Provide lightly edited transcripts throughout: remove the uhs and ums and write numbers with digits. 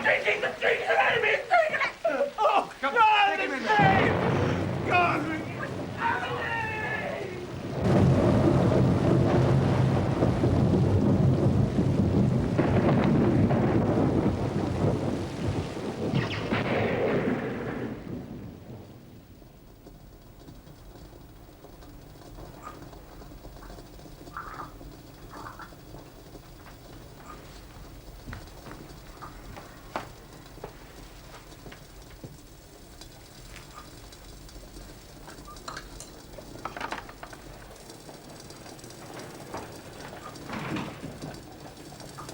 Taking the street, an enemy is taking it! Oh, come on, take him in there. God!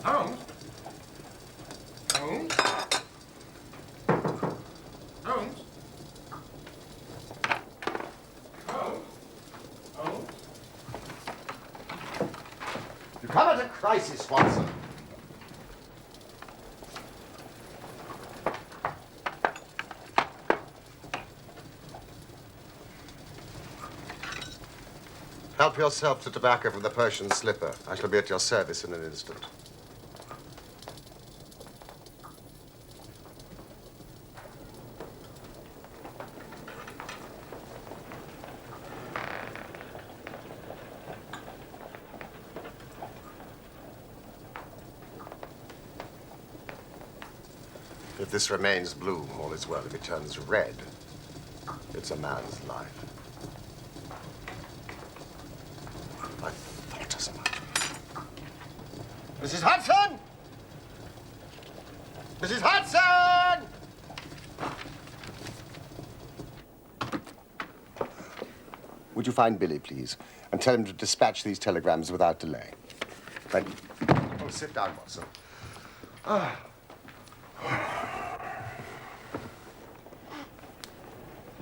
Holmes? Holmes? Holmes? Holmes? Holmes? You come at a crisis, Watson. Help yourself to tobacco from the Persian slipper. I shall be at your service in an instant. If this remains blue, all is well. If it turns red, it's a man's life. I thought as much. Mrs. Hudson! Mrs. Hudson! Would you find Billy, please, and tell him to dispatch these telegrams without delay? Thank you. Oh, sit down, Watson. Ah.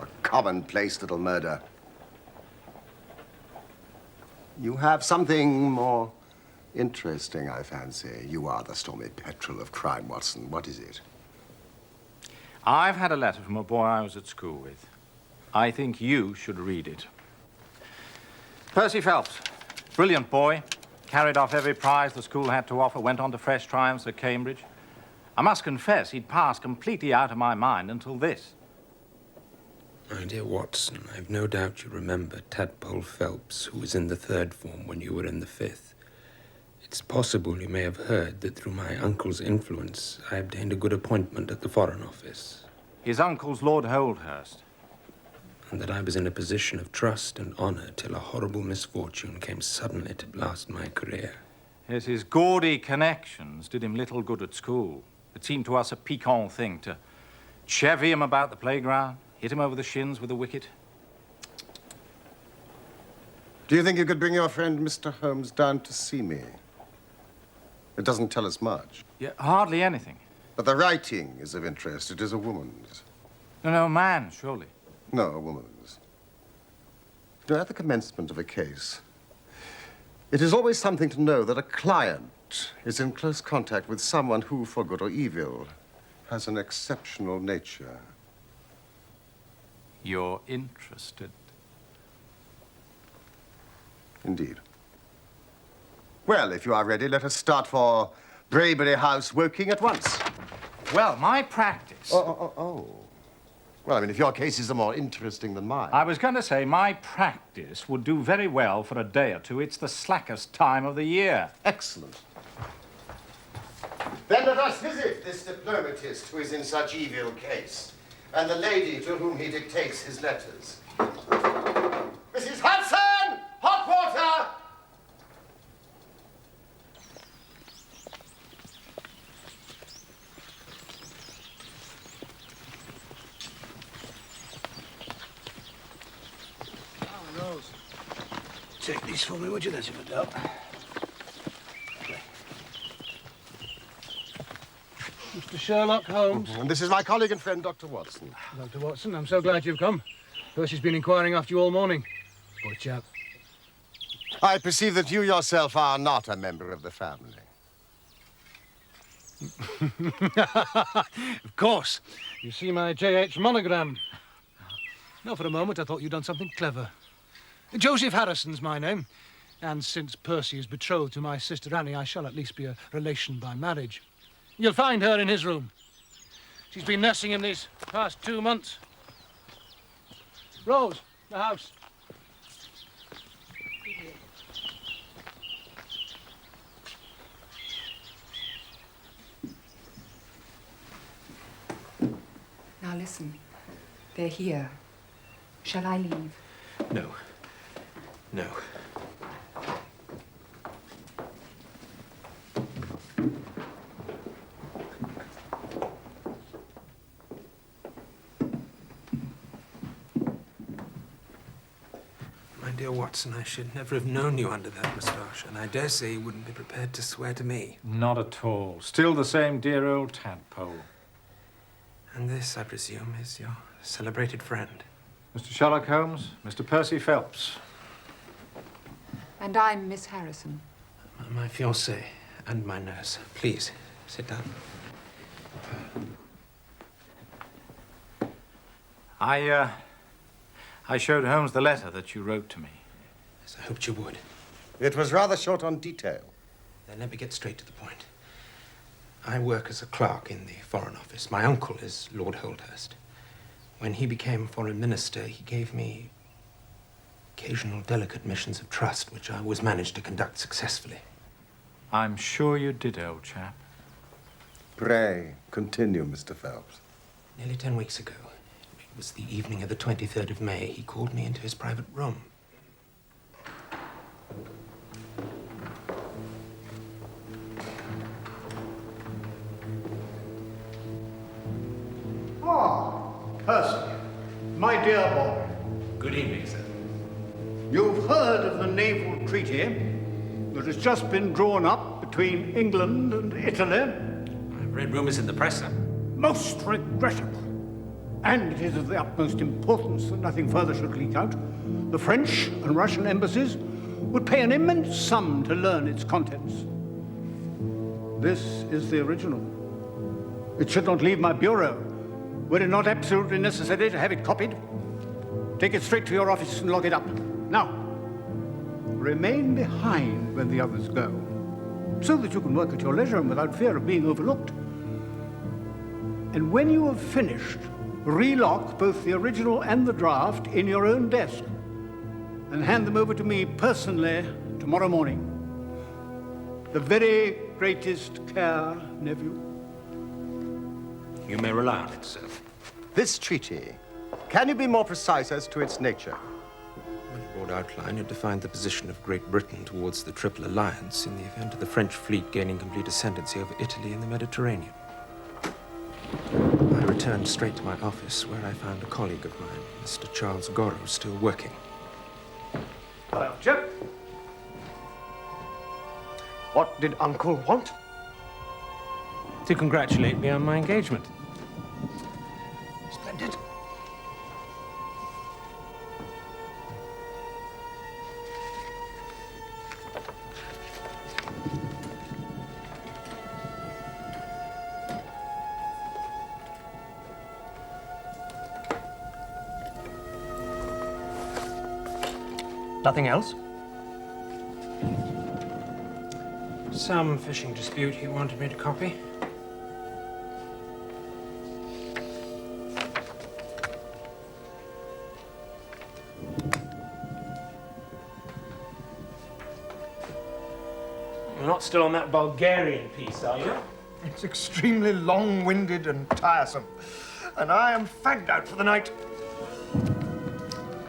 A commonplace little murder. You have something more interesting, I fancy. You are the stormy petrel of crime, Watson. What is it? I've had a letter from a boy I was at school with. I think you should read it. Percy Phelps, brilliant boy, carried off every prize the school had to offer, went on to fresh triumphs at Cambridge. I must confess, he'd passed completely out of my mind until this. My dear Watson, I've no doubt you remember Tadpole Phelps, who was in the 3rd form when you were in the 5th. It's possible you may have heard that through my uncle's influence, I obtained a good appointment at the Foreign Office. His uncle's Lord Holdhurst. And that I was in a position of trust and honor till a horrible misfortune came suddenly to blast my career. Yes, his gaudy connections did him little good at school. It seemed to us a piquant thing to chevy him about the playground, hit him over the shins with a wicket. Do you think you could bring your friend, Mr. Holmes, down to see me? It doesn't tell us much. Yeah, hardly anything. But the writing is of interest. It is a woman's. No, man, surely. No, a woman's. You know, at the commencement of a case, it is always something to know that a client is in close contact with someone who, for good or evil, has an exceptional nature. You're interested. Indeed. Well, if you are ready, let us start for Braybury House, Woking at once. Well, my practice... Oh. Well, I mean, if your cases are more interesting than mine. I was going to say my practice would do very well for a day or two. It's the slackest time of the year. Excellent. Then let us visit this diplomatist who is in such evil case, and the lady to whom he dictates his letters. Mrs. Hudson! Hot water! Take these for me, would you? That's a good help. Mr. Sherlock Holmes. And this is my colleague and friend, Dr. Watson. Dr. Watson, I'm so glad you've come. Percy's been inquiring after you all morning. Poor chap. I perceive that you yourself are not a member of the family. Of course. You see my J.H. monogram. Now, for a moment, I thought you'd done something clever. Joseph Harrison's my name. And since Percy is betrothed to my sister Annie, I shall at least be a relation by marriage. You'll find her in his room. She's been nursing him these past 2 months. Rose, the house. Now listen, they're here. Shall I leave? No. No. My dear Watson, I should never have known you under that moustache, and I dare say you wouldn't be prepared to swear to me. Not at all. Still the same dear old tadpole. And this, I presume, is your celebrated friend. Mr. Sherlock Holmes, Mr. Percy Phelps. And I'm Miss Harrison. My fiancée and my nurse. Please, sit down. I showed Holmes the letter that you wrote to me. Yes, I hoped you would. It was rather short on detail. Then let me get straight to the point. I work as a clerk in the Foreign Office. My uncle is Lord Holdhurst. When he became Foreign Minister, he gave me occasional delicate missions of trust, which I always managed to conduct successfully. I'm sure you did, old chap. Pray, continue, Mr. Phelps. Nearly 10 weeks ago, it was the evening of the 23rd of May, he called me into his private room. Percy, my dear boy, Good evening, sir. you've heard of the naval treaty that has just been drawn up between England and Italy. I've read rumors in the press, sir. Most regrettable. And it is of the utmost importance that nothing further should leak out. The French and Russian embassies would pay an immense sum to learn its contents. This is the original. It should not leave my bureau. Were it not absolutely necessary to have it copied, take it straight to your office and lock it up. Now, remain behind when the others go, so that you can work at your leisure and without fear of being overlooked. And when you have finished, relock both the original and the draft in your own desk and hand them over to me personally tomorrow morning. The very greatest care, nephew. You may rely on it, sir. This treaty, can you be more precise as to its nature? In broad outline, it defined the position of Great Britain towards the Triple Alliance in the event of the French fleet gaining complete ascendancy over Italy and the Mediterranean. I returned straight to my office, where I found a colleague of mine, Mr. Charles Gorrow, still working. Well, Chip, what did Uncle want? To congratulate me on my engagement. Splendid. Nothing else? Some fishing dispute he wanted me to copy. You're not still on that Bulgarian piece, are you? It's extremely long-winded and tiresome, and I am fagged out for the night.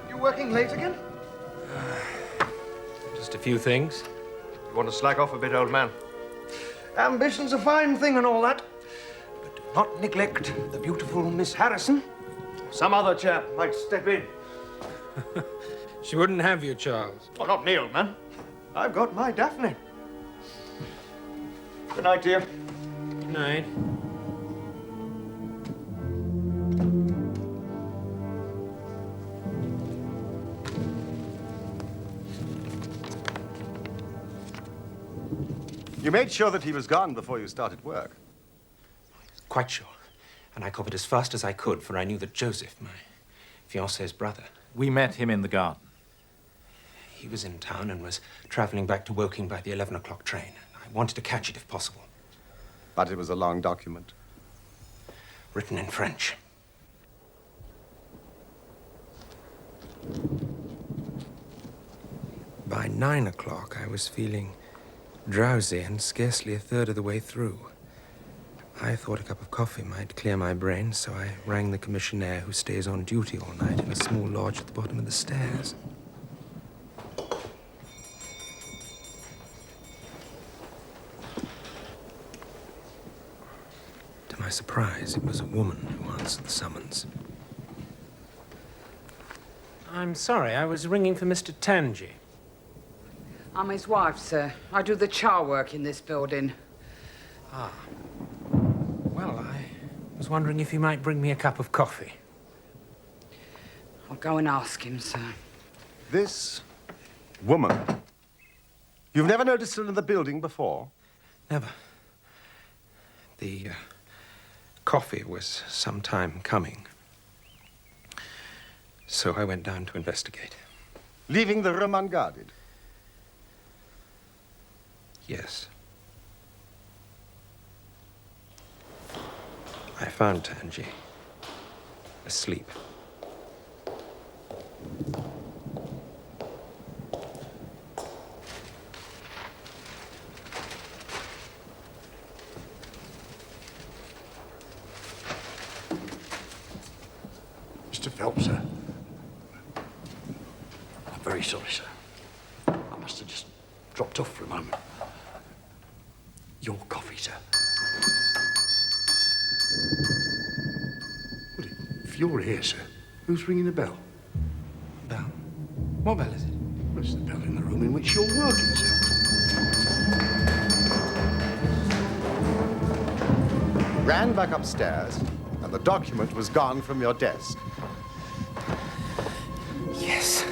You working late again? Just a few things. You want to slack off a bit, old man. Ambition's a fine thing and all that, but do not neglect the beautiful Miss Harrison. Some other chap might step in. She wouldn't have you, Charles. Oh, not me, old man. I've got my Daphne. Good night, dear. Good night. You made sure that he was gone before you started work. Quite sure. And I copied as fast as I could, for I knew that Joseph, my fiancée's brother, We met him in the garden. he was in town and was traveling back to Woking by the 11 o'clock train. I wanted to catch it if possible. But it was a long document. written in French. By 9 o'clock, I was feeling drowsy and scarcely a third of the way through. I thought a cup of coffee might clear my brain, so I rang the commissionaire who stays on duty all night in a small lodge at the bottom of the stairs. To my surprise, it was a woman who answered the summons. I'm sorry, I was ringing for Mr. Tangi. I'm his wife, sir. I do the char work in this building. Well, I was wondering if you might bring me a cup of coffee. I'll go and ask him, sir. This woman. You've never noticed her in the building before? Never. The coffee was some time coming. So I went down to investigate. Leaving the room unguarded? Yes. I found Tangi asleep. Mr. Phelps, sir. I'm very sorry, sir. I must have just dropped off for a moment. Your coffee, sir. Well, if you're here, sir, who's ringing the bell? Bell? What bell is it? Well, it's the bell in the room in which you're working, sir. Ran back upstairs, and the document was gone from your desk. Yes.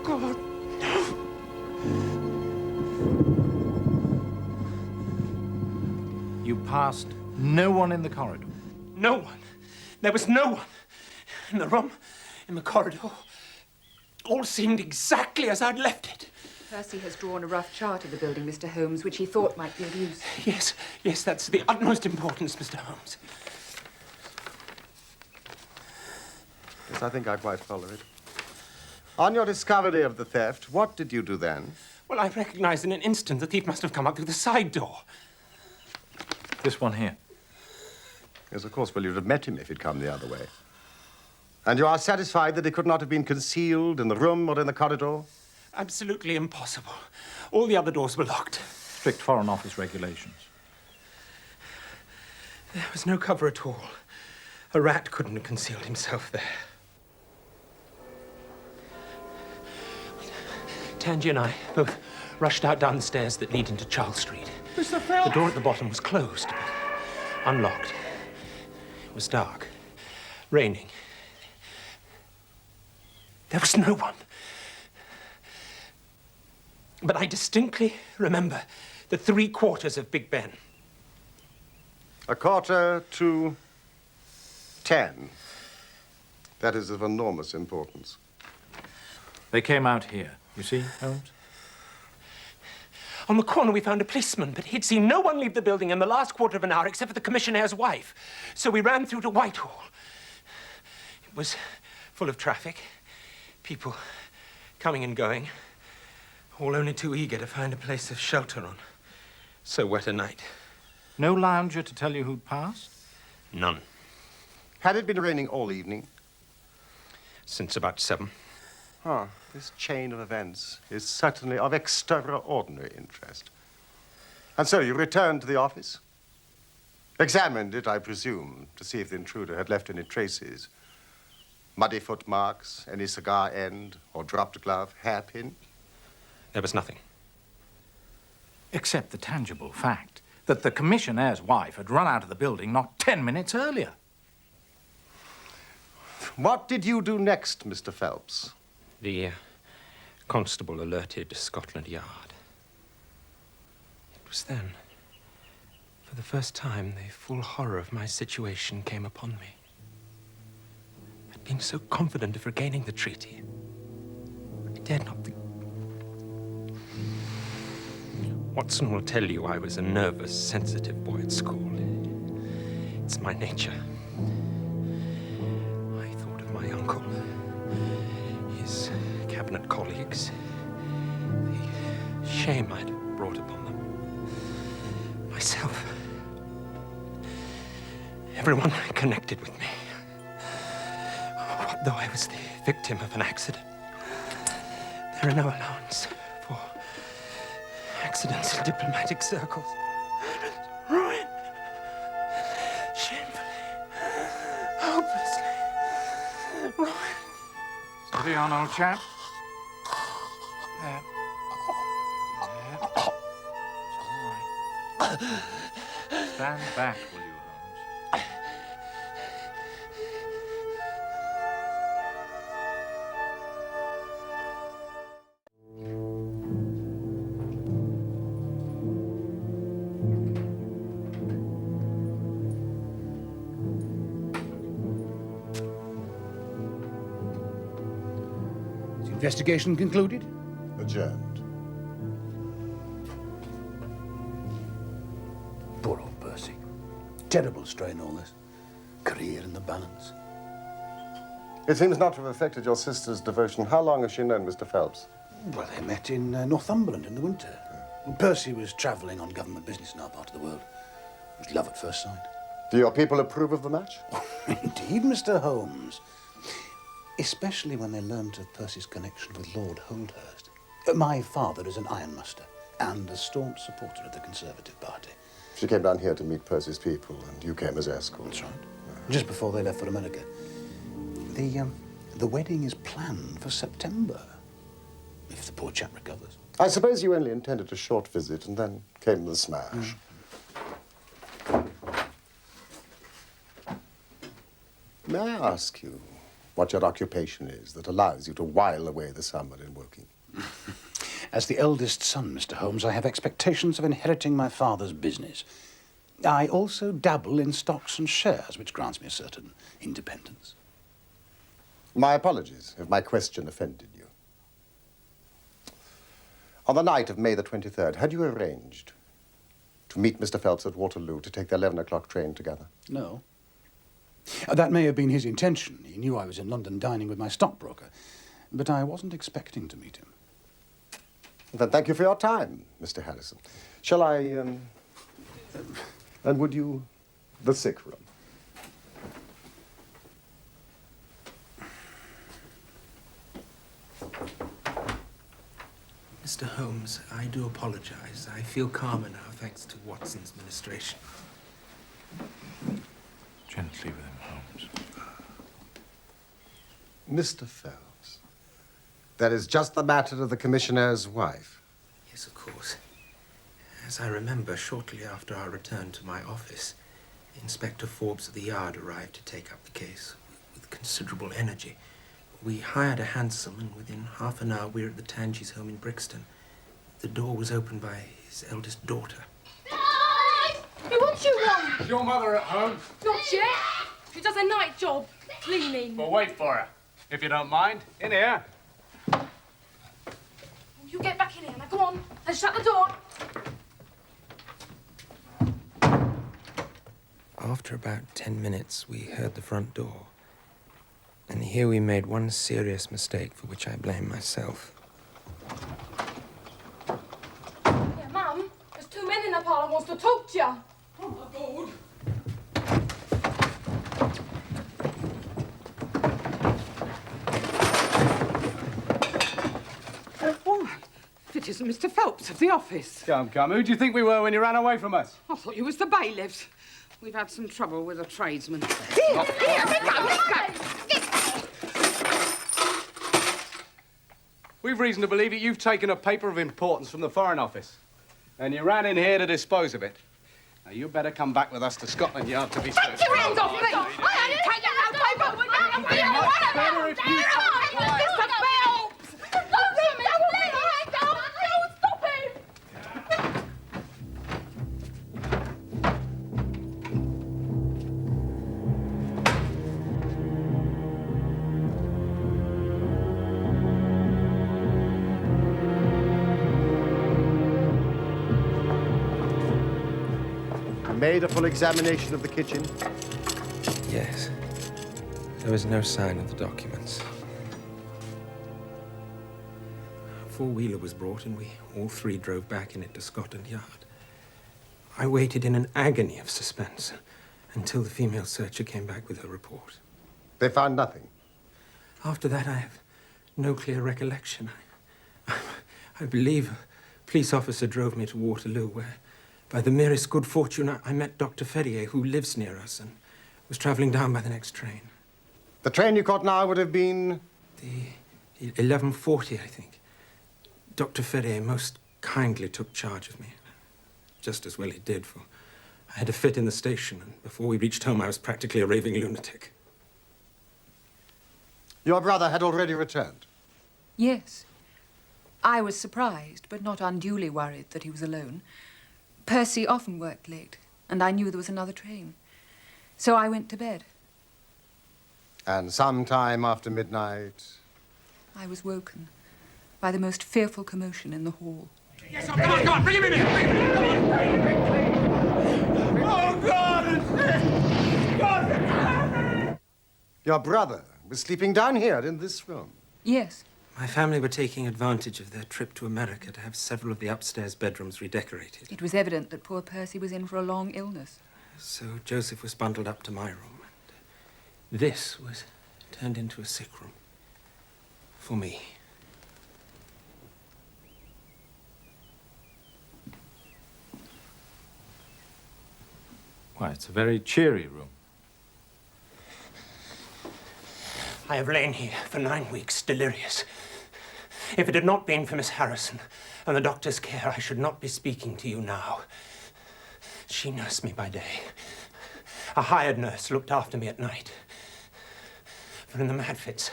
God, no. You passed no one in the corridor. No one. There was no one. In the room, in the corridor. All seemed exactly as I'd left it. Percy has drawn a rough chart of the building, Mr. Holmes, which he thought might be of use. Yes, that's the utmost importance, Mr. Holmes. Yes, I think I quite follow it. On your discovery of the theft, what did you do then? Well, I recognized in an instant the thief must have come up through the side door. This one here. Yes, of course, well, you'd have met him if he'd come the other way. And you are satisfied that he could not have been concealed in the room or in the corridor? Absolutely impossible. All the other doors were locked. Strict Foreign Office regulations. There was no cover at all. A rat couldn't have concealed himself there. Tangi and I both rushed out down the stairs that lead into Charles Street. Mr. Phelps! The door at the bottom was closed, but unlocked. It was dark, raining. There was no one. But I distinctly remember the 3/4 of Big Ben. 9:45. That is of enormous importance. They came out here. You see, Holmes? On the corner, we found a policeman, but he'd seen no one leave the building in the last quarter of an hour except for the commissionaire's wife. So we ran through to Whitehall. It was full of traffic, people coming and going, all only too eager to find a place of shelter on so wet a night. No lounger to tell you who'd passed? None. Had it been raining all evening? Since about 7. This chain of events is certainly of extraordinary interest. And so you returned to the office? Examined it, I presume, to see if the intruder had left any traces. Muddy footmarks, any cigar end, or dropped glove, hairpin? There was nothing. Except the tangible fact that the commissionaire's wife had run out of the building not 10 minutes earlier. What did you do next, Mr. Phelps? The constable alerted Scotland Yard. It was then, for the first time, the full horror of my situation came upon me. I'd been so confident of regaining the treaty. I dared not think. Watson will tell you I was a nervous, sensitive boy at school. It's my nature. I thought of my uncle, his cabinet colleagues, the shame I'd brought upon them, myself, everyone connected with me. What though I was the victim of an accident? There are no allowance for accidents in diplomatic circles. Ruin. Shamefully. Hopelessly. Ruin. Steady on, old chap. There. There. It's all right. Stand back, will you, Holmes? Is the investigation concluded? Adjourned. Poor old Percy. Terrible strain, all this. Career in the balance. It seems not to have affected your sister's devotion. How long has she known Mr. Phelps? Well, they met in Northumberland in the winter. Percy was travelling on government business in our part of the world. It was love at first sight. Do your people approve of the match? Indeed, Mr. Holmes. Especially when they learned of Percy's connection with Lord Holdhurst. My father is an ironmaster and a staunch supporter of the Conservative Party. She came down here to meet Percy's people, and you came as escort. That's right. Just before they left for America. The wedding is planned for September, if the poor chap recovers. I suppose you only intended a short visit, and then came the smash. May I ask you what your occupation is that allows you to while away the summer in working? As the eldest son, Mr. Holmes, I have expectations of inheriting my father's business. I also dabble in stocks and shares, which grants me a certain independence. My apologies if my question offended you. On the night of May the 23rd, had you arranged to meet Mr. Phelps at Waterloo to take the 11 o'clock train together? No. That may have been his intention. He knew I was in London dining with my stockbroker. But I wasn't expecting to meet him. Then thank you for your time, Mr. Harrison. Shall I, and would you, the sick room? Mr. Holmes, I do apologize. I feel calmer now, thanks to Watson's ministration. Gently with him, Holmes. Mr. Phelps, that is just the matter of the commissionaire's wife. Yes, of course. As I remember, shortly after our return to my office, Inspector Forbes of the Yard arrived to take up the case with considerable energy. We hired a hansom, and within half an hour we were at the Tangies' home in Brixton. The door was opened by his eldest daughter. What you want? Is your mother at home? Not yet. She does a night job, cleaning. Well, wait for her. If you don't mind. In here. You get back in here. Now, go on. And shut the door. After about 10 minutes, we heard the front door. And here we made one serious mistake for which I blame myself. Yeah, Mum, there's two men in the parlour wants to talk to you. Oh, my God. Why? If it isn't Mr. Phelps of the office. Come. Who do you think we were when you ran away from us? I thought you was the bailiffs. We've had some trouble with a tradesman. We've reason to believe that you've taken a paper of importance from the Foreign Office. And you ran in here to dispose of it. Now, you better come back with us to Scotland Yard to be served. Take your hands off me! I ain't taking no paper! better if you kept quiet. Mr. Phelps! Don't let me go! Don't stop him! Made a full examination of the kitchen, Yes. There was no sign of the documents. A four-wheeler was brought, and we all three drove back in it to Scotland Yard. I waited in an agony of suspense until the female searcher came back with her report. They found nothing. After that, I have no clear recollection. I believe a police officer drove me to Waterloo, where, by the merest good fortune, I met Dr. Ferrier, who lives near us and was traveling down by the next train. The train you caught now would have been? The 11:40, I think. Dr. Ferrier most kindly took charge of me. Just as well he did, for I had a fit in the station, and before we reached home, I was practically a raving lunatic. Your brother had already returned? Yes. I was surprised, but not unduly worried that he was alone. Percy often worked late, and I knew there was another train. So I went to bed. And sometime after midnight? I was woken by the most fearful commotion in the hall. Yes, come on, bring him in here! Oh, God, it's this! God! Your brother was sleeping down here in this room? Yes. My family were taking advantage of their trip to America to have several of the upstairs bedrooms redecorated. It was evident that poor Percy was in for a long illness. So Joseph was bundled up to my room, and this was turned into a sick room for me. Why, it's a very cheery room. I have lain here for 9 weeks, delirious. If it had not been for Miss Harrison and the doctor's care, I should not be speaking to you now. She nursed me by day. A hired nurse looked after me at night. For in the mad fits,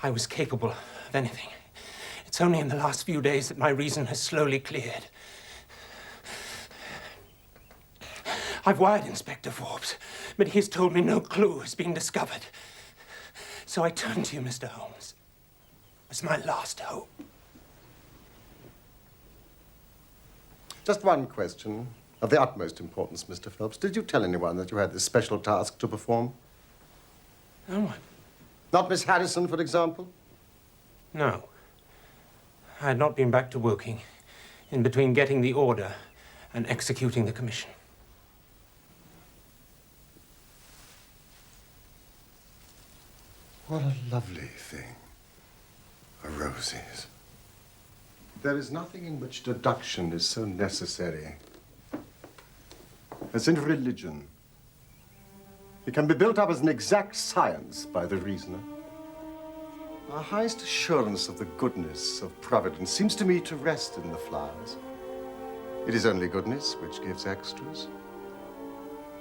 I was capable of anything. It's only in the last few days that my reason has slowly cleared. I've wired Inspector Forbes, but he has told me no clue has been discovered. So I turn to you, Mr. Holmes. It's my last hope. Just one question of the utmost importance, Mr. Phelps. Did you tell anyone that you had this special task to perform? No one. Not Miss Harrison, for example? No. I had not been back to Woking in between getting the order and executing the commission. What a lovely thing. A roses. There is nothing in which deduction is so necessary as in religion. It can be built up as an exact science by the reasoner. Our highest assurance of the goodness of Providence seems to me to rest in the flowers. It is only goodness which gives extras.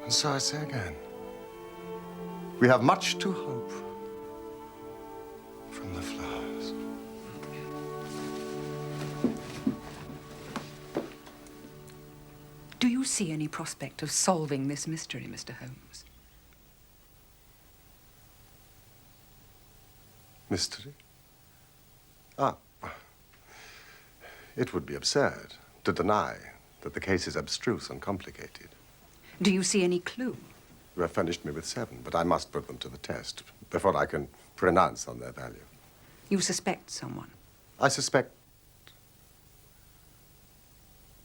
And so I say again, we have much to hope from the flowers. Do you see any prospect of solving this mystery, Mr. Holmes? Mystery? Ah. It would be absurd to deny that the case is abstruse and complicated. Do you see any clue? You have furnished me with 7, but I must put them to the test before I can pronounce on their value. You suspect someone? I suspect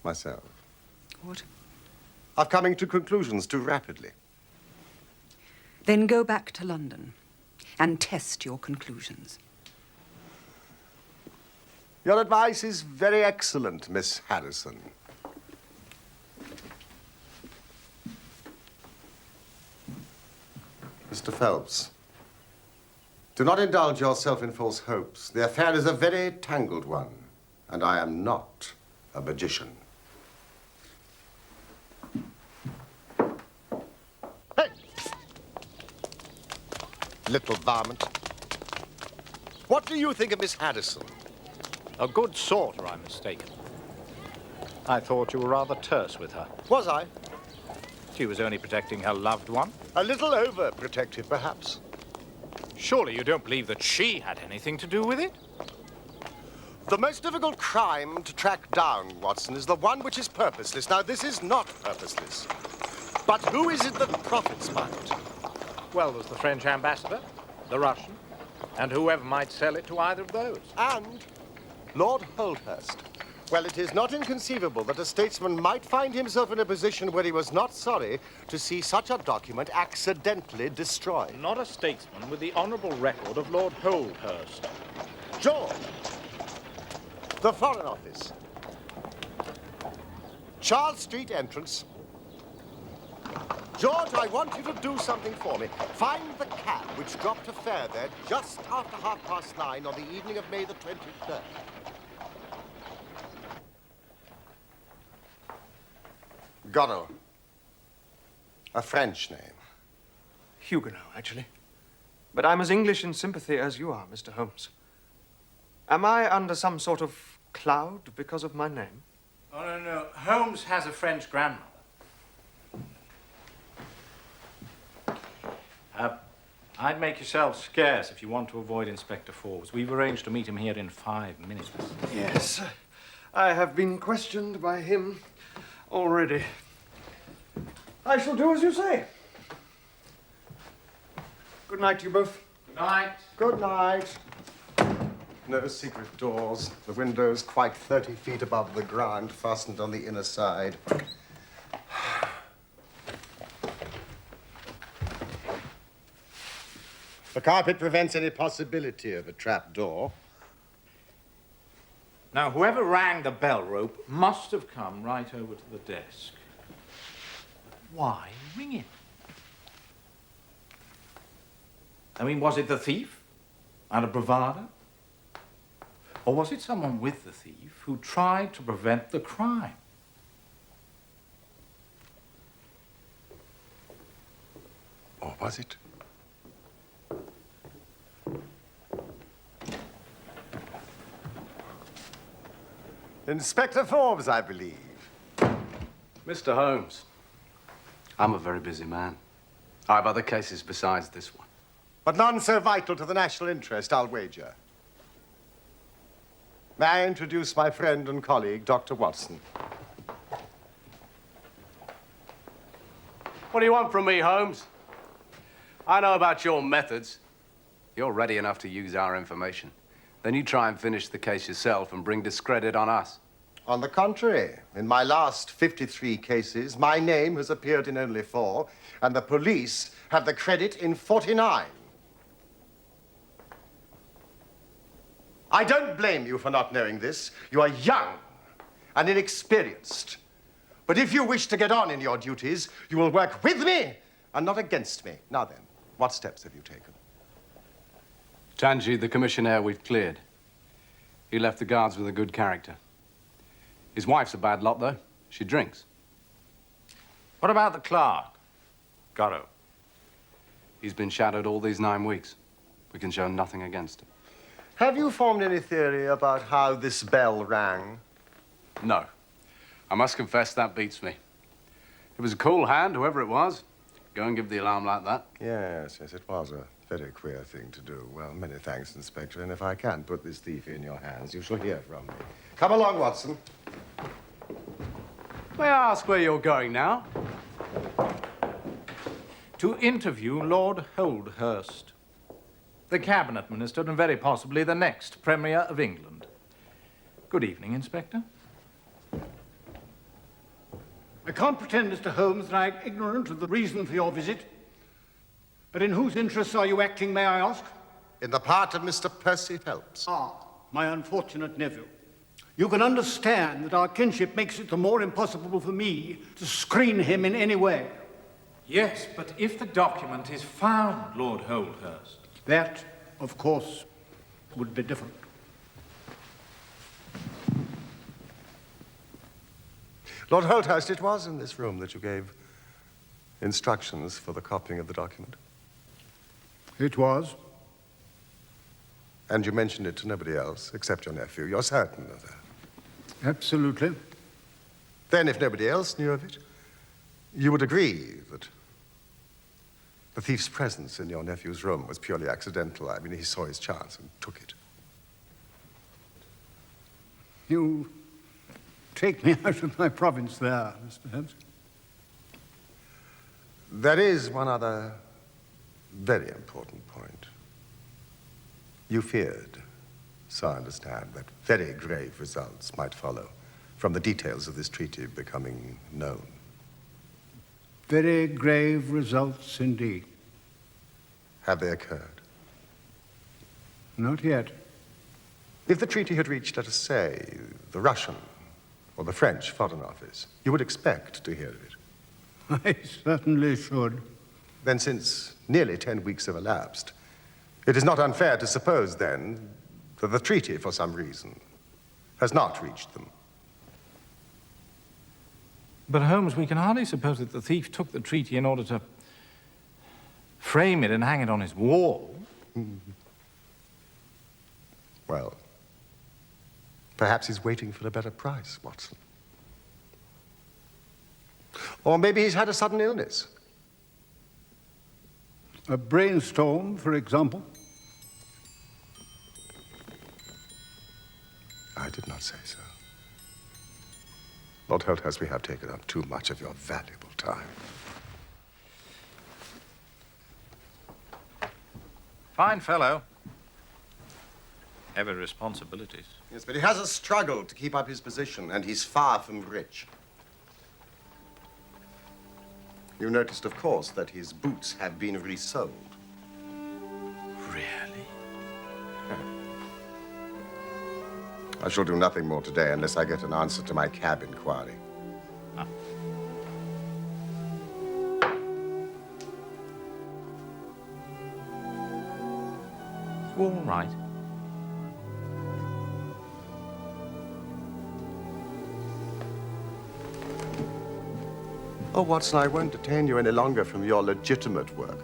myself. What? Of coming to conclusions too rapidly. Then go back to London and test your conclusions. Your advice is very excellent, Miss Harrison. Mr. Phelps, do not indulge yourself in false hopes. The affair is a very tangled one, and I am not a magician. Hey! Little varmint. What do you think of Miss Harrison? A good sort, or I'm mistaken. I thought you were rather terse with her. Was I? She was only protecting her loved one. A little overprotective, perhaps. Surely you don't believe that she had anything to do with it? The most difficult crime to track down, Watson, is the one which is purposeless. Now, this is not purposeless. But who is it that profits by it? Well, there's the French ambassador, the Russian, and whoever might sell it to either of those. And Lord Holdhurst. Well, it is not inconceivable that a statesman might find himself in a position where he was not sorry to see such a document accidentally destroyed. Not a statesman with the honourable record of Lord Holdhurst. George, the Foreign Office. Charles Street entrance. George, I want you to do something for me. Find the cab which dropped a fare there just after 9:30 on the evening of May the 23rd. Godot. A French name. Huguenot, actually. But I'm as English in sympathy as you are, Mr. Holmes. Am I under some sort of cloud because of my name? Oh, no. Holmes has a French grandmother. I'd make yourself scarce if you want to avoid Inspector Forbes. We've arranged to meet him here in 5 minutes. Yes. I have been questioned by him already. I shall do as you say. Good night to you both. Good night. Good night. No secret doors. The windows quite 30 feet above the ground, fastened on the inner side. The carpet prevents any possibility of a trap door. Now, whoever rang the bell rope must have come right over to the desk. Why ring it? I mean, was it the thief out of bravado? Or was it someone with the thief who tried to prevent the crime? Or was it? Inspector Forbes, I believe. Mr. Holmes, I'm a very busy man. I have other cases besides this one. But none so vital to the national interest, I'll wager. May I introduce my friend and colleague, Dr. Watson? What do you want from me, Holmes? I know about your methods. You're ready enough to use our information. Then you try and finish the case yourself and bring discredit on us. On the contrary, in my last 53 cases, my name has appeared in only 4, and the police have the credit in 49. I don't blame you for not knowing this. You are young and inexperienced. But if you wish to get on in your duties, you will work with me and not against me. Now then, what steps have you taken? Tanji, the commissionaire, we've cleared. He left the guards with a good character. His wife's a bad lot, though. She drinks. What about the clerk? Godot. He's been shadowed all these 9 weeks. We can show nothing against him. Have you formed any theory about how this bell rang? No. I must confess that beats me. It was a cool hand, whoever it was. Go and give the alarm like that. Yes, it was a very queer thing to do. Well, many thanks, Inspector, and if I can put this thief in your hands, you shall hear from me. Come along, Watson. May I ask where you're going now? To interview Lord Holdhurst, the cabinet minister and very possibly the next Premier of England. Good evening, Inspector. I can't pretend, Mr. Holmes, that I'm ignorant of the reason for your visit. But in whose interests are you acting, may I ask? In the part of Mr. Percy Phelps. Ah, my unfortunate nephew. You can understand that our kinship makes it the more impossible for me to screen him in any way. Yes, but if the document is found, Lord Holdhurst. That, of course, would be different. Lord Holdhurst, it was in this room that you gave instructions for the copying of the document. It was. And you mentioned it to nobody else except your nephew. You're certain of that? Absolutely. Then, if nobody else knew of it, you would agree that the thief's presence in your nephew's room was purely accidental. I mean, he saw his chance and took it. You take me out of my province there, Mr. Holmes. There is one other Very important point. You feared, so I understand, that very grave results might follow from the details of this treaty becoming known. Very grave results indeed. Have they occurred? Not yet. If the treaty had reached, let us say, the Russian or the French Foreign Office, you would expect to hear of it. I certainly should. Then, since nearly 10 weeks have elapsed, it is not unfair to suppose, then, that the treaty, for some reason, has not reached them. But, Holmes, we can hardly suppose that the thief took the treaty in order to frame it and hang it on his wall. Well, perhaps he's waiting for a better price, Watson. Or maybe he's had a sudden illness. A brainstorm, for example. I did not say so. Lord Holthurst, we have taken up too much of your valuable time. Fine fellow. Heavy responsibilities. Yes, but he has a struggle to keep up his position, and he's far from rich. You noticed, of course, that his boots have been resold. Really? I shall do nothing more today unless I get an answer to my cab inquiry. All right. Oh, Watson, I won't detain you any longer from your legitimate work.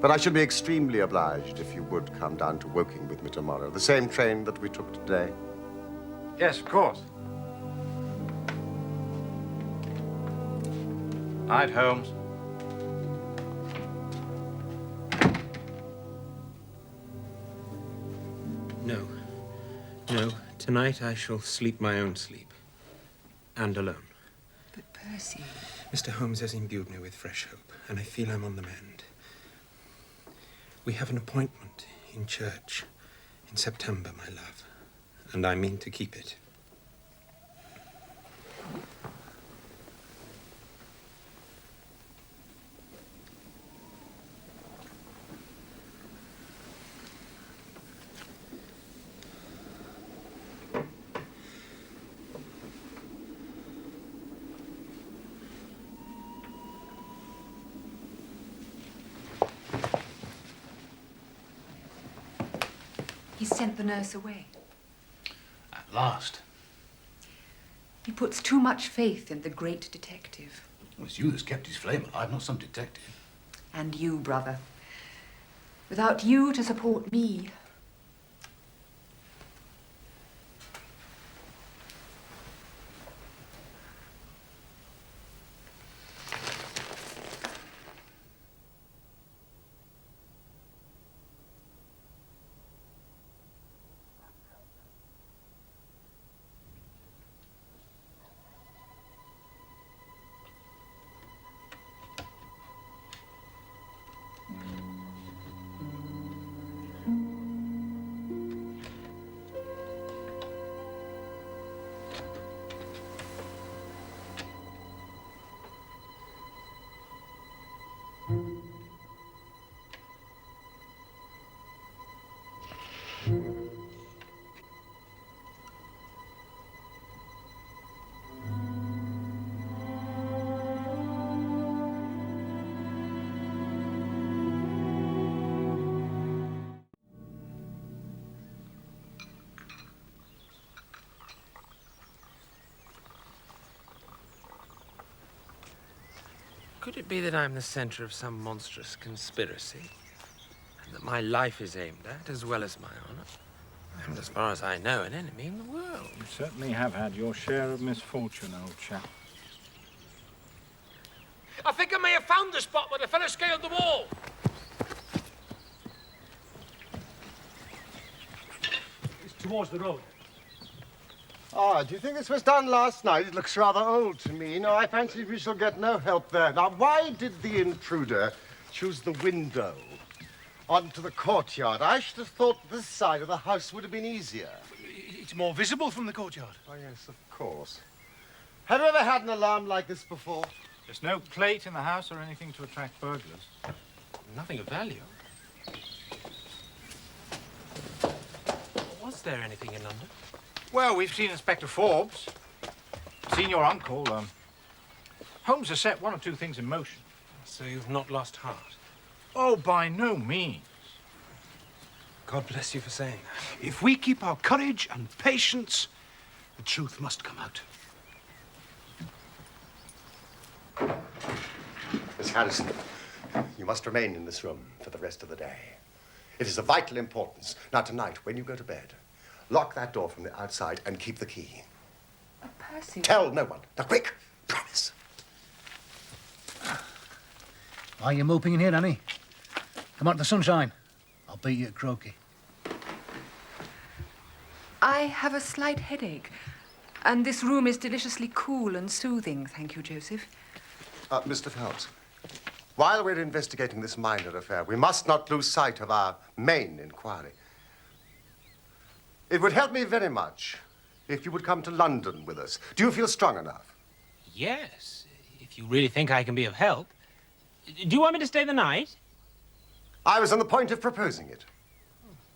But I should be extremely obliged if you would come down to Woking with me tomorrow. The same train that we took today. Yes, of course. Night, Holmes. No. No. Tonight I shall sleep my own sleep. And alone. But Percy... Mr. Holmes has imbued me with fresh hope, and I feel I'm on the mend. We have an appointment in church in September, my love, and I mean to keep it. He sent the nurse away. At last. He puts too much faith in the great detective. Well, it's you that's kept his flame alive, not some detective. And you, brother. Without you to support me... Could it be that I'm the center of some monstrous conspiracy? And that my life is aimed at, as well as my honor? I'm, as far as I know, an enemy in the world. You certainly have had your share of misfortune, old chap. I think I may have found the spot where the fellow scaled the wall. It's towards the road. Ah, do you think this was done last night? It looks rather old to me. No, I fancy we shall get no help there. Now, why did the intruder choose the window onto the courtyard. I should have thought this side of the house would have been easier. It's more visible from the courtyard. Oh, yes, of course. Have you ever had an alarm like this before? There's no plate in the house or anything to attract burglars. Nothing of value. Was there anything in London? Well, we've seen Inspector Forbes. Seen your uncle. Holmes has set one or two things in motion. So you've not lost heart? Oh, by no means. God bless you for saying that. If we keep our courage and patience, the truth must come out. Miss Harrison, you must remain in this room for the rest of the day. It is of vital importance. Now, tonight, when you go to bed, lock that door from the outside and keep the key. Percy. Tell no one. Now, quick. Promise. Why are you moping in here, Annie? Come out to the sunshine. I'll beat you at croquet. I have a slight headache, and this room is deliciously cool and soothing, thank you, Joseph. Mr. Phelps, while we're investigating this minor affair, we must not lose sight of our main inquiry. It would help me very much if you would come to London with us. Do you feel strong enough? Yes, if you really think I can be of help. Do you want me to stay the night? I was on the point of proposing it.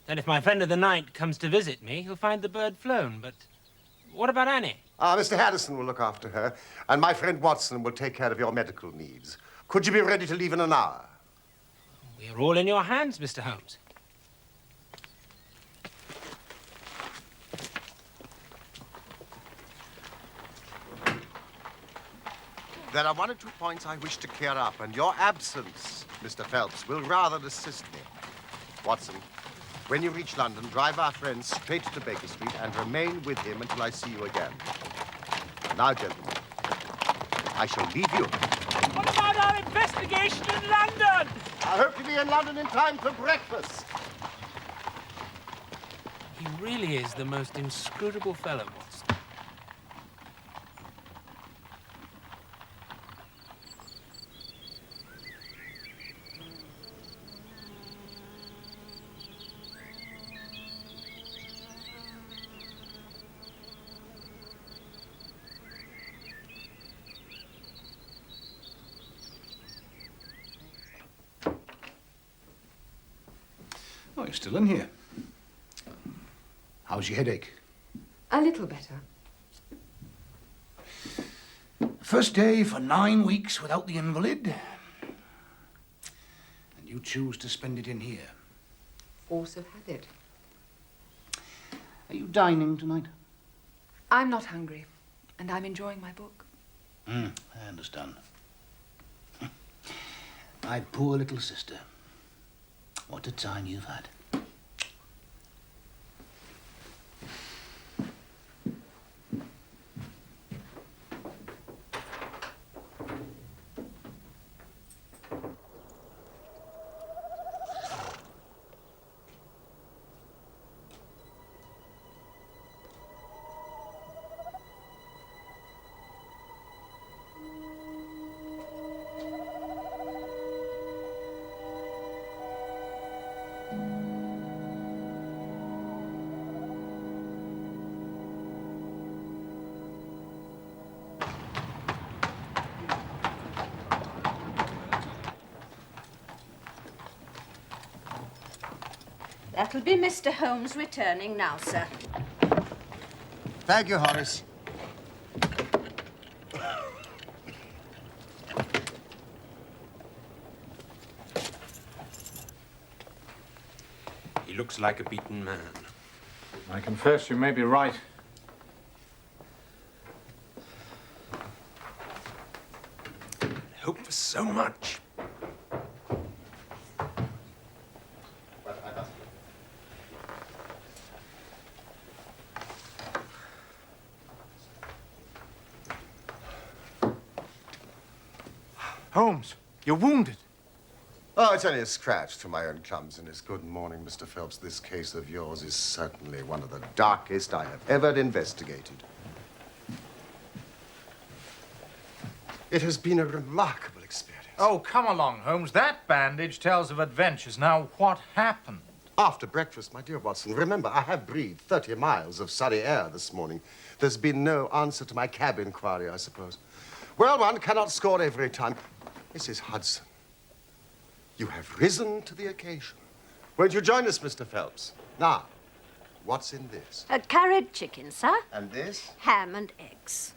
Then if my friend of the night comes to visit me, he'll find the bird flown. But what about Annie? Mr. Harrison will look after her, and my friend Watson will take care of your medical needs. Could you be ready to leave in an hour? We're all in your hands, Mr. Holmes. There are one or two points I wish to clear up, and your absence, Mr. Phelps, will rather assist me. Watson, when you reach London, drive our friend straight to Baker Street and remain with him until I see you again. Now, gentlemen, I shall leave you. What about our investigation in London? I hope to be in London in time for breakfast. He really is the most inscrutable fellow, Watson. Oh, you're still in here. How's your headache? A little better. First day for 9 weeks without the invalid. And you choose to spend it in here. Force of habit. Are you dining tonight? I'm not hungry, and I'm enjoying my book. I understand. My poor little sister. What a time you've had. That'll be Mr. Holmes returning now, sir. Thank you, Horace. He looks like a beaten man. I confess you may be right. I hope for so much. Holmes, you're wounded. Oh, it's only a scratch to my own clumsiness. Good morning, Mr. Phelps. This case of yours is certainly one of the darkest I have ever investigated. It has been a remarkable experience. Oh, come along, Holmes. That bandage tells of adventures. Now, what happened? After breakfast, my dear Watson, remember, I have breathed 30 miles of sunny air this morning. There's been no answer to my cab inquiry, I suppose. Well, one cannot score every time. Mrs. Hudson, you have risen to the occasion. Won't you join us, Mr. Phelps? Now, what's in this? A curried chicken, sir. And this? Ham and eggs.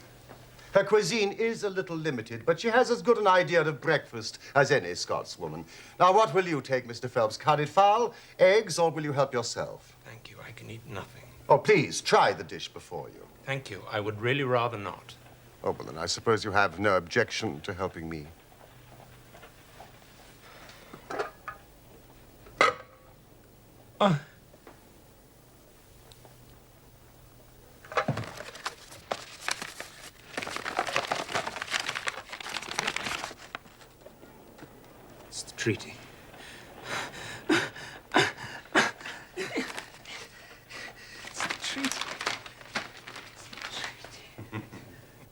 Her cuisine is a little limited, but she has as good an idea of breakfast as any Scotswoman. Now, what will you take, Mr. Phelps? Curried fowl, eggs, or will you help yourself? Thank you. I can eat nothing. Oh, please, try the dish before you. Thank you. I would really rather not. Oh, well, then I suppose you have no objection to helping me. It's the treaty.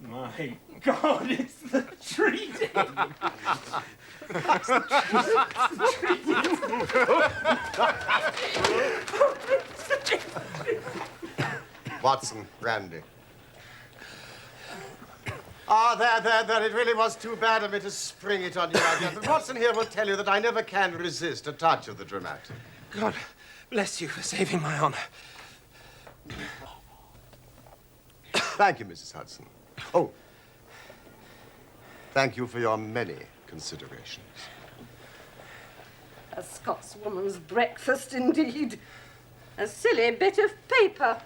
My God, it's the treaty! Watson, Randy. Ah, there. It really was too bad of me to spring it on you like that. But Watson here will tell you that I never can resist a touch of the dramatic. God bless you for saving my honor. Thank you, Mrs. Hudson. Oh, thank you for your many considerations. A Scotswoman's breakfast, indeed. A silly bit of paper.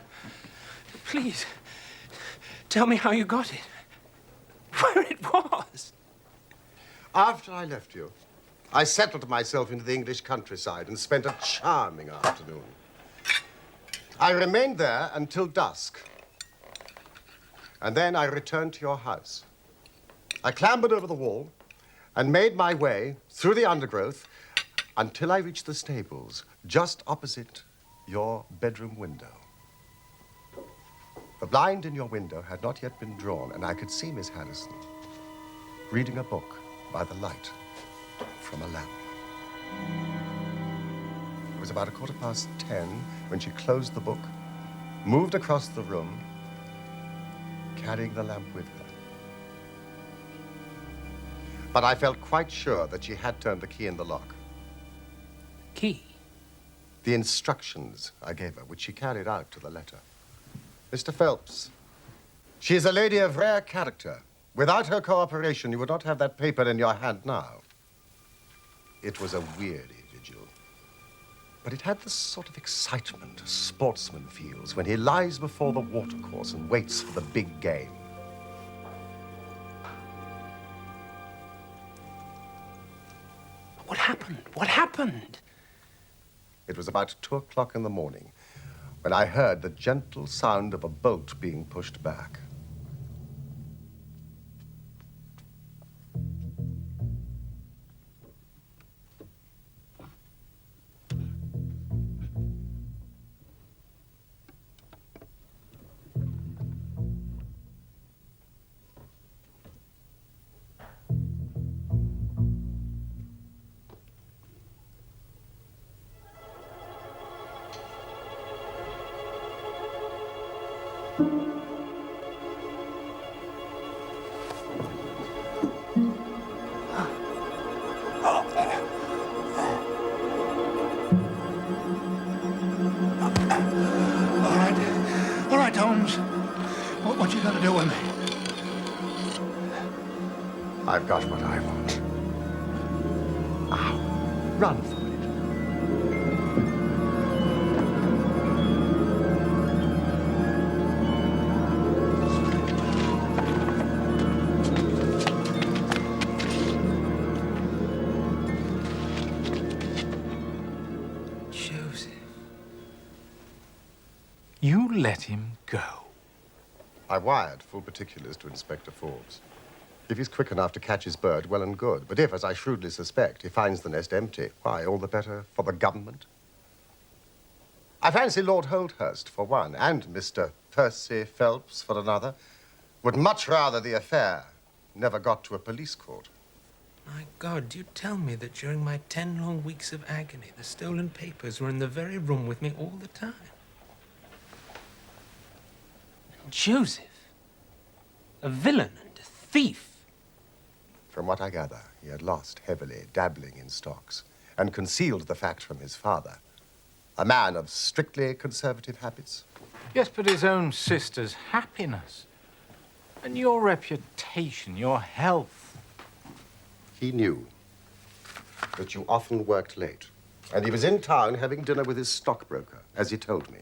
Please, tell me how you got it. Where it was. After I left you, I settled myself into the English countryside and spent a charming afternoon. I remained there until dusk. And then I returned to your house. I clambered over the wall and made my way through the undergrowth until I reached the stables just opposite your bedroom window. The blind in your window had not yet been drawn, and I could see Miss Harrison reading a book by the light from a lamp. It was about 10:15 when she closed the book, moved across the room, carrying the lamp with her. But I felt quite sure that she had turned the key in the lock. Key? The instructions I gave her, which she carried out to the letter. Mr. Phelps, she is a lady of rare character. Without her cooperation, you would not have that paper in your hand now. It was a weary vigil. But it had the sort of excitement a sportsman feels when he lies before the watercourse and waits for the big game. What happened? What happened? It was about 2 o'clock in the morning when I heard the gentle sound of a bolt being pushed back. All right, Holmes. What you gonna do with me? I've got what I want. Now, run for it. Joseph. You let him go. I wired full particulars to Inspector Forbes. If he's quick enough to catch his bird, well and good. But if, as I shrewdly suspect, he finds the nest empty, why, all the better for the government. I fancy Lord Holdhurst, for one, and Mr. Percy Phelps, for another, would much rather the affair never got to a police court. My God, do you tell me that during my 10 long weeks of agony, the stolen papers were in the very room with me all the time? And Joseph, a villain and a thief. From what I gather, he had lost heavily dabbling in stocks and concealed the fact from his father. A man of strictly conservative habits. Yes, but his own sister's happiness. And your reputation, your health. He knew that you often worked late, and he was in town having dinner with his stockbroker, as he told me.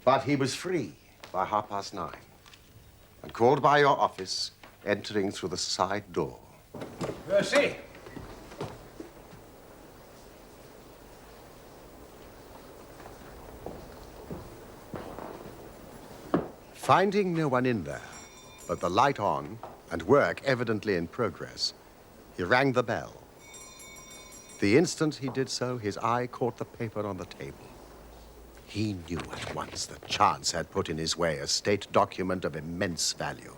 But he was free by 9:30 and called by your office, entering through the side door. Percy! Finding no one in there, but the light on and work evidently in progress, he rang the bell. The instant he did so, his eye caught the paper on the table. He knew at once that chance had put in his way a state document of immense value.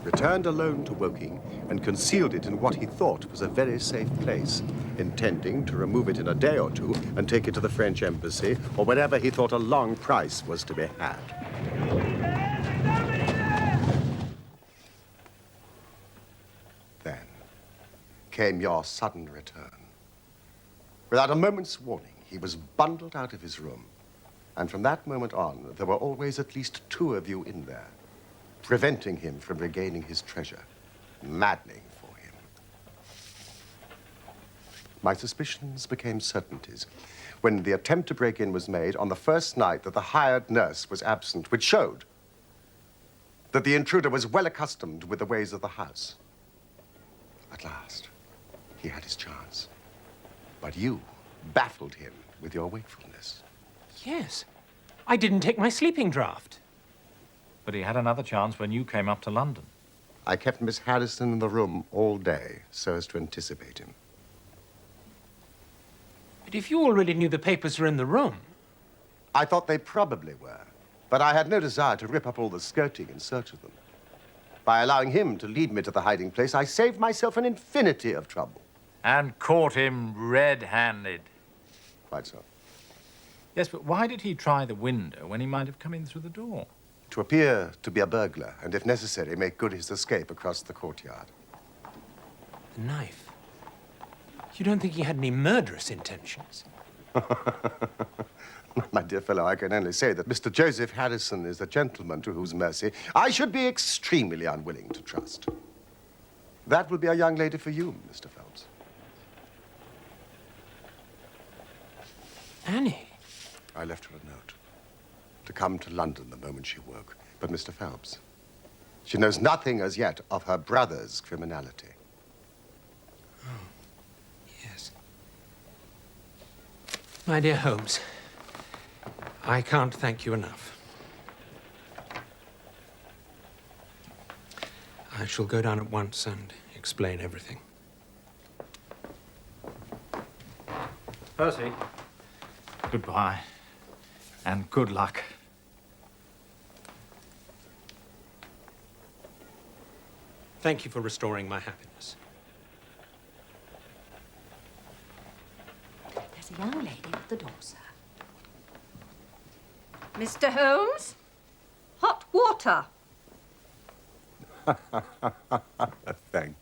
Returned alone to Woking and concealed it in what he thought was a very safe place, intending to remove it in a day or two and take it to the French embassy or wherever he thought a long price was to be had. Then came your sudden return. Without a moment's warning, he was bundled out of his room. And from that moment on, there were always at least 2 of you in there, preventing him from regaining his treasure, maddening for him. My suspicions became certainties when the attempt to break in was made on the first night that the hired nurse was absent, which showed that the intruder was well accustomed with the ways of the house. At last, he had his chance. But you baffled him with your wakefulness. Yes. I didn't take my sleeping draught. But he had another chance when you came up to London. I kept Miss Harrison in the room all day so as to anticipate him. But if you already knew the papers were in the room... I thought they probably were, but I had no desire to rip up all the skirting in search of them. By allowing him to lead me to the hiding place, I saved myself an infinity of trouble. And caught him red-handed. Quite so. Yes, but why did he try the window when he might have come in through the door? To appear to be a burglar, and if necessary, make good his escape across the courtyard. The knife. You don't think he had any murderous intentions? My dear fellow, I can only say that Mr. Joseph Harrison is a gentleman to whose mercy I should be extremely unwilling to trust. That will be a young lady for you, Mr. Phelps. Annie? I left her a note to come to London the moment she woke. But, Mr. Phelps, she knows nothing as yet of her brother's criminality. Yes. My dear Holmes, I can't thank you enough. I shall go down at once and explain everything. Percy, goodbye, and good luck. Thank you for restoring my happiness. There's a young lady at the door, sir. Mr. Holmes? Hot water. Thank